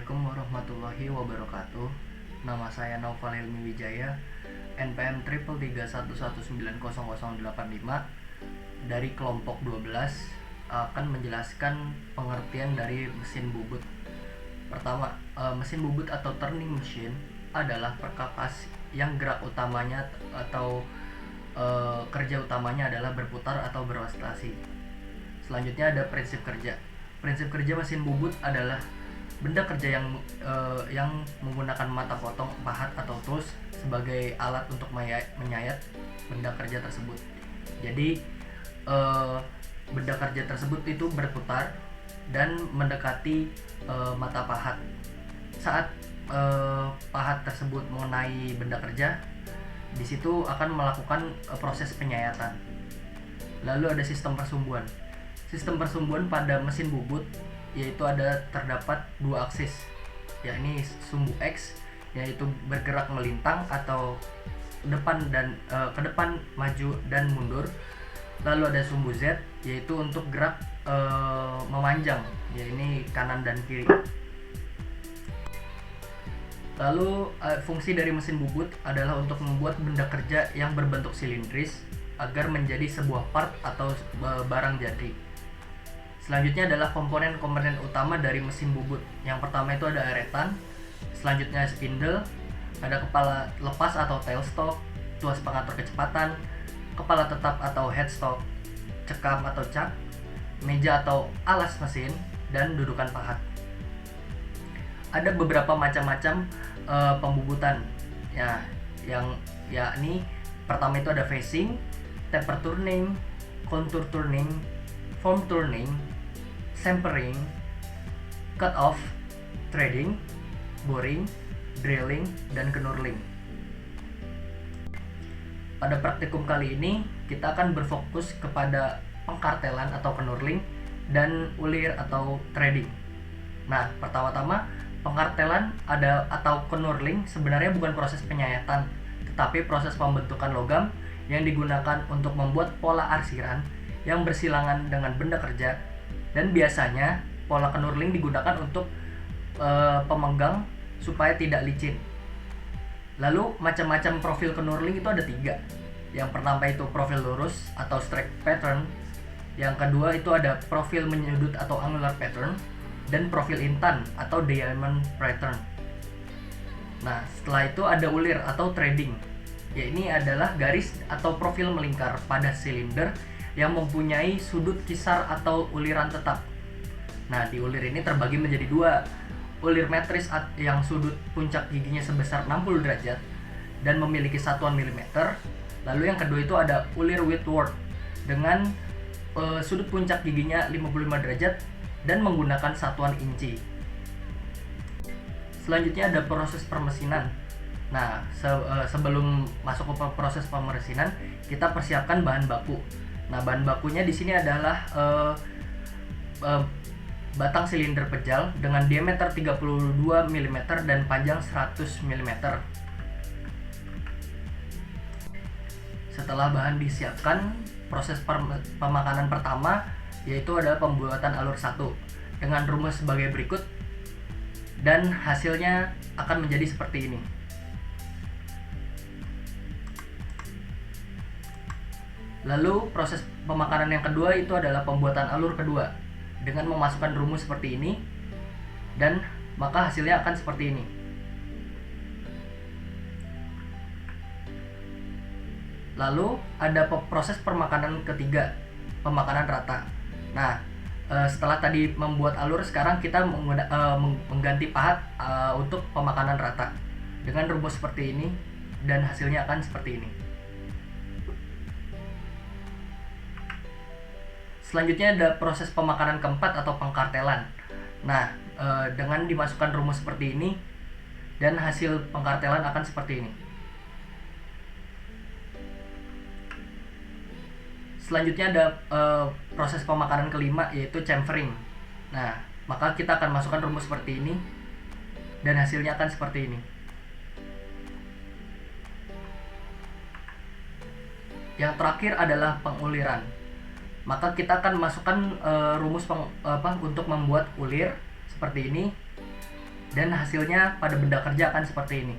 Assalamualaikum warahmatullahi wabarakatuh. Nama saya Naufal Hilmi Wijaya, NPM 333119085 dari kelompok 12 akan menjelaskan pengertian dari mesin bubut. Pertama, mesin bubut atau turning machine adalah perkakas yang gerak utamanya atau kerja utamanya adalah berputar atau berostasi. Selanjutnya ada prinsip kerja. Prinsip kerja mesin bubut adalah benda kerja yang menggunakan mata potong, pahat atau tools sebagai alat untuk menyayat benda kerja tersebut. Jadi benda kerja tersebut itu berputar dan mendekati mata pahat. Saat pahat tersebut mengenai benda kerja, di situ akan melakukan proses penyayatan. Lalu ada sistem persumbuan. Sistem persumbuan pada mesin bubut yaitu terdapat dua aksis, yakni sumbu X yaitu bergerak melintang atau ke depan maju dan mundur. Lalu ada sumbu Z yaitu untuk gerak memanjang, yakni kanan dan kiri. Lalu fungsi dari mesin bubut adalah untuk membuat benda kerja yang berbentuk silindris agar menjadi sebuah part atau barang jadi. Selanjutnya adalah komponen-komponen utama dari mesin bubut. Yang pertama itu ada aretan, selanjutnya spindle, ada kepala lepas atau tailstock, tuas pengatur kecepatan, kepala tetap atau headstock, cekam atau cak, meja atau alas mesin, dan dudukan pahat. Ada beberapa macam-macam pembubutan ya, yakni pertama itu ada facing, taper turning, contour turning, form turning, tempering, cut off, threading, boring, drilling, dan knurling. Pada praktikum kali ini kita akan berfokus kepada pengkartelan atau knurling dan ulir atau threading. Nah, pertama-tama pengkartelan atau knurling sebenarnya bukan proses penyayatan, tetapi proses pembentukan logam yang digunakan untuk membuat pola arsiran yang bersilangan dengan benda kerja, dan biasanya pola knurling digunakan untuk pemegang supaya tidak licin. Lalu macam-macam profil knurling itu ada 3. Yang pertama itu profil lurus atau straight pattern, yang kedua itu ada profil menyudut atau angular pattern, dan profil intan atau diamond pattern. Nah, setelah itu ada ulir atau threading. Ya, ini adalah garis atau profil melingkar pada silinder yang mempunyai sudut kisar atau uliran tetap. Nah, di ulir ini terbagi menjadi 2. Ulir metris yang sudut puncak giginya sebesar 60 derajat dan memiliki satuan milimeter. Lalu yang kedua itu ada ulir Whitworth dengan sudut puncak giginya 55 derajat dan menggunakan satuan inci. Selanjutnya ada proses permesinan. Nah, sebelum masuk ke proses pemesinan, kita persiapkan bahan baku. Nah, bahan bakunya di sini adalah batang silinder pejal dengan diameter 32 mm dan panjang 100 mm. Setelah bahan disiapkan, proses pemakanan pertama yaitu adalah pembuatan alur 1 dengan rumus sebagai berikut, dan hasilnya akan menjadi seperti ini. Lalu proses pemakanan yang kedua itu adalah pembuatan alur kedua dengan memasukkan rumus seperti ini, dan maka hasilnya akan seperti ini. Lalu ada proses pemakanan ketiga, pemakanan rata. Nah, setelah tadi membuat alur, sekarang kita mengganti pahat untuk pemakanan rata dengan rumus seperti ini, dan hasilnya akan seperti ini. Selanjutnya ada proses pemakanan keempat atau pengkartelan. Nah, dengan dimasukkan rumus seperti ini, dan hasil pengkartelan akan seperti ini. Selanjutnya ada proses pemakanan kelima yaitu chamfering. Nah, maka kita akan masukkan rumus seperti ini, dan hasilnya akan seperti ini. Yang terakhir adalah penguliran. Maka kita akan masukkan rumus untuk membuat ulir seperti ini, dan hasilnya pada benda kerja akan seperti ini.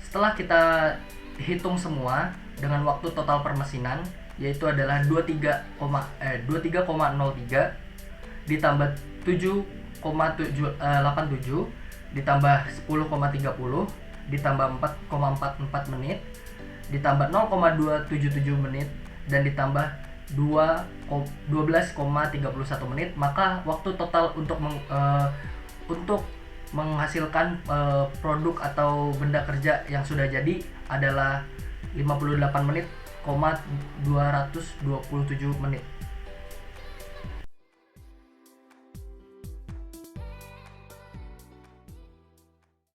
Setelah kita hitung semua dengan waktu total permesinan, yaitu adalah 23,03 ditambah 7,87 ditambah 10,30 ditambah 4,44 menit ditambah 0,277 menit dan ditambah 12,31 menit, maka waktu total untuk menghasilkan produk atau benda kerja yang sudah jadi adalah 58 menit, 227 menit.